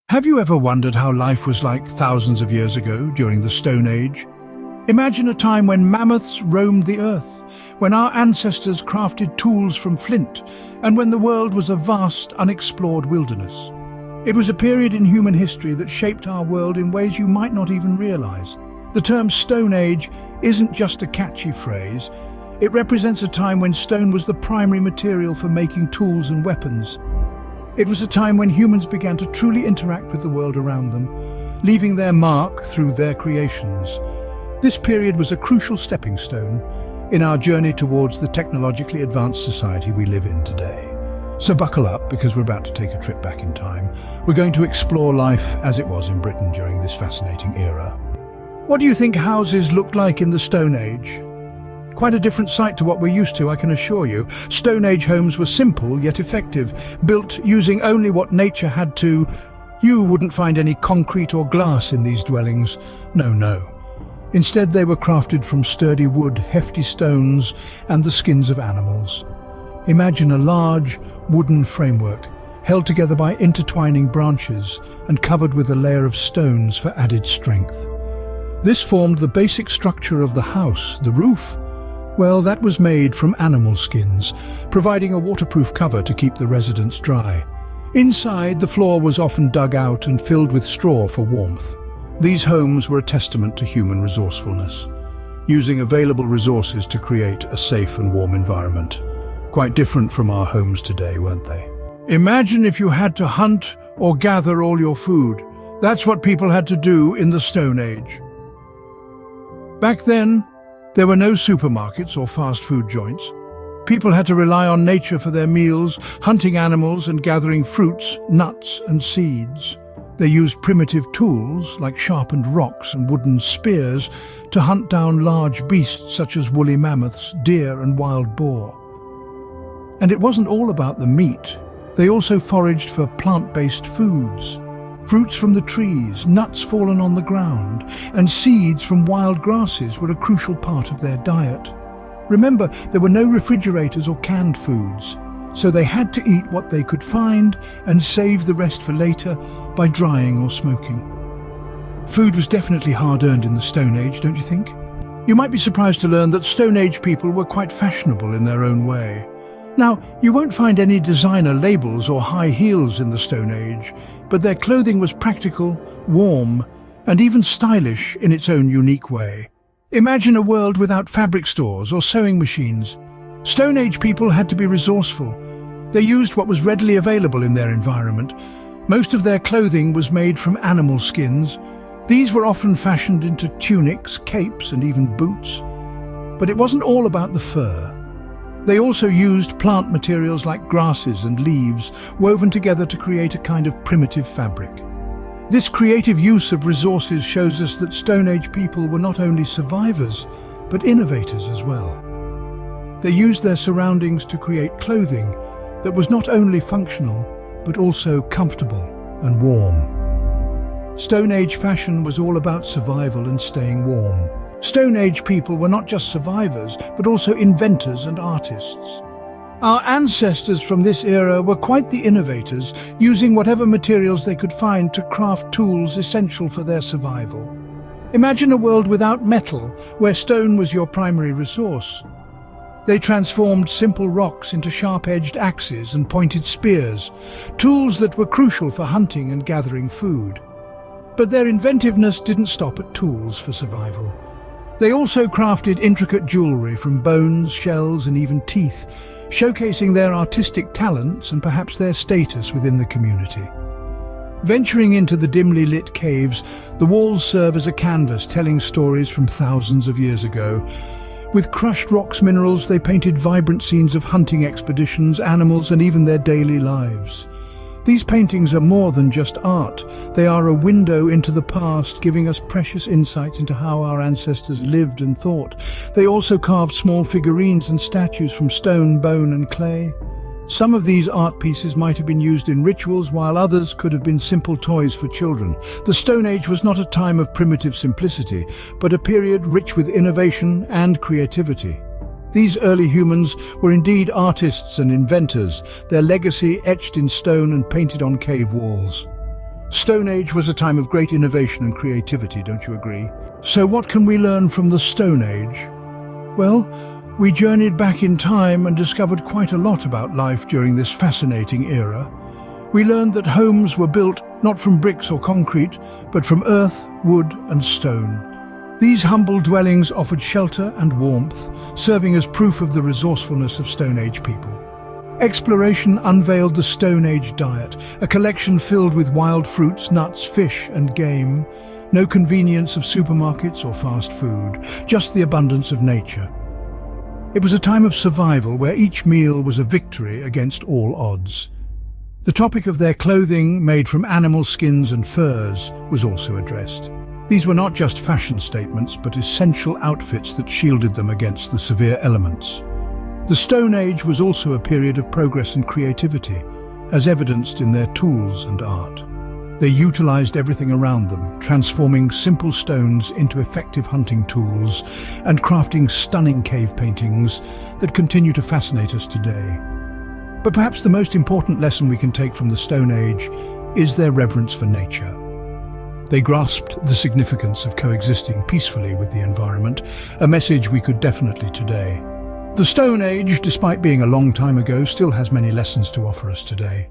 Have you ever wondered how life was like thousands of years ago during the Stone Age? Imagine a time when mammoths roamed the earth, when our ancestors crafted tools from flint, and when the world was a vast, unexplored wilderness. It was a period in human history that shaped our world in ways you might not even realize. The term Stone Age isn't just a catchy phrase. It represents a time when stone was the primary material for making tools and weapons. It was a time when humans began to truly interact with the world around them, leaving their mark through their creations. This period was a crucial stepping stone in our journey towards the technologically advanced society we live in today. So buckle up, because we're about to take a trip back in time. We're going to explore life as it was in Britain during this fascinating era. What do you think houses looked like in the Stone Age? Quite a different sight to what we're used to, I can assure you. Stone Age homes were simple yet effective, built using only what nature had to. You wouldn't find any concrete or glass in these dwellings. No. Instead, they were crafted from sturdy wood, hefty stones, and the skins of animals. Imagine a large, wooden framework, held together by intertwining branches and covered with a layer of stones for added strength. This formed the basic structure of the house. The roof, well, that was made from animal skins, providing a waterproof cover to keep the residents dry. Inside, the floor was often dug out and filled with straw for warmth. These homes were a testament to human resourcefulness, using available resources to create a safe and warm environment. Quite different from our homes today, weren't they? Imagine if you had to hunt or gather all your food. That's what people had to do in the Stone Age. Back then, there were no supermarkets or fast food joints. People had to rely on nature for their meals, hunting animals and gathering fruits, nuts and seeds. They used primitive tools like sharpened rocks and wooden spears to hunt down large beasts such as woolly mammoths, deer and wild boar. And it wasn't all about the meat. They also foraged for plant-based foods. Fruits from the trees, nuts fallen on the ground, and seeds from wild grasses were a crucial part of their diet. Remember, there were no refrigerators or canned foods, so they had to eat what they could find and save the rest for later by drying or smoking. Food was definitely hard-earned in the Stone Age, don't you think? You might be surprised to learn that Stone Age people were quite fashionable in their own way. Now, you won't find any designer labels or high heels in the Stone Age, but their clothing was practical, warm, and even stylish in its own unique way. Imagine a world without fabric stores or sewing machines. Stone Age people had to be resourceful. They used what was readily available in their environment. Most of their clothing was made from animal skins. These were often fashioned into tunics, capes, and even boots. But it wasn't all about the fur. They also used plant materials like grasses and leaves, woven together to create a kind of primitive fabric. This creative use of resources shows us that Stone Age people were not only survivors, but innovators as well. They used their surroundings to create clothing that was not only functional, but also comfortable and warm. Stone Age fashion was all about survival and staying warm. Stone Age people were not just survivors, but also inventors and artists. Our ancestors from this era were quite the innovators, using whatever materials they could find to craft tools essential for their survival. Imagine a world without metal, where stone was your primary resource. They transformed simple rocks into sharp-edged axes and pointed spears, tools that were crucial for hunting and gathering food. But their inventiveness didn't stop at tools for survival. They also crafted intricate jewelry from bones, shells, and even teeth, showcasing their artistic talents and perhaps their status within the community. Venturing into the dimly lit caves, the walls serve as a canvas telling stories from thousands of years ago. With crushed rocks minerals, they painted vibrant scenes of hunting expeditions, animals, and even their daily lives. These paintings are more than just art. They are a window into the past, giving us precious insights into how our ancestors lived and thought. They also carved small figurines and statues from stone, bone, and clay. Some of these art pieces might have been used in rituals, while others could have been simple toys for children. The Stone Age was not a time of primitive simplicity, but a period rich with innovation and creativity. These early humans were indeed artists and inventors, their legacy etched in stone and painted on cave walls. Stone Age was a time of great innovation and creativity, don't you agree? So what can we learn from the Stone Age? Well, we journeyed back in time and discovered quite a lot about life during this fascinating era. We learned that homes were built not from bricks or concrete, but from earth, wood and stone. These humble dwellings offered shelter and warmth, serving as proof of the resourcefulness of Stone Age people. Exploration unveiled the Stone Age diet, a collection filled with wild fruits, nuts, fish and game. No convenience of supermarkets or fast food, just the abundance of nature. It was a time of survival where each meal was a victory against all odds. The topic of their clothing, made from animal skins and furs, was also addressed. These were not just fashion statements, but essential outfits that shielded them against the severe elements. The Stone Age was also a period of progress and creativity, as evidenced in their tools and art. They utilized everything around them, transforming simple stones into effective hunting tools and crafting stunning cave paintings that continue to fascinate us today. But perhaps the most important lesson we can take from the Stone Age is their reverence for nature. They grasped the significance of coexisting peacefully with the environment, a message we could definitely today. The Stone Age, despite being a long time ago, still has many lessons to offer us today.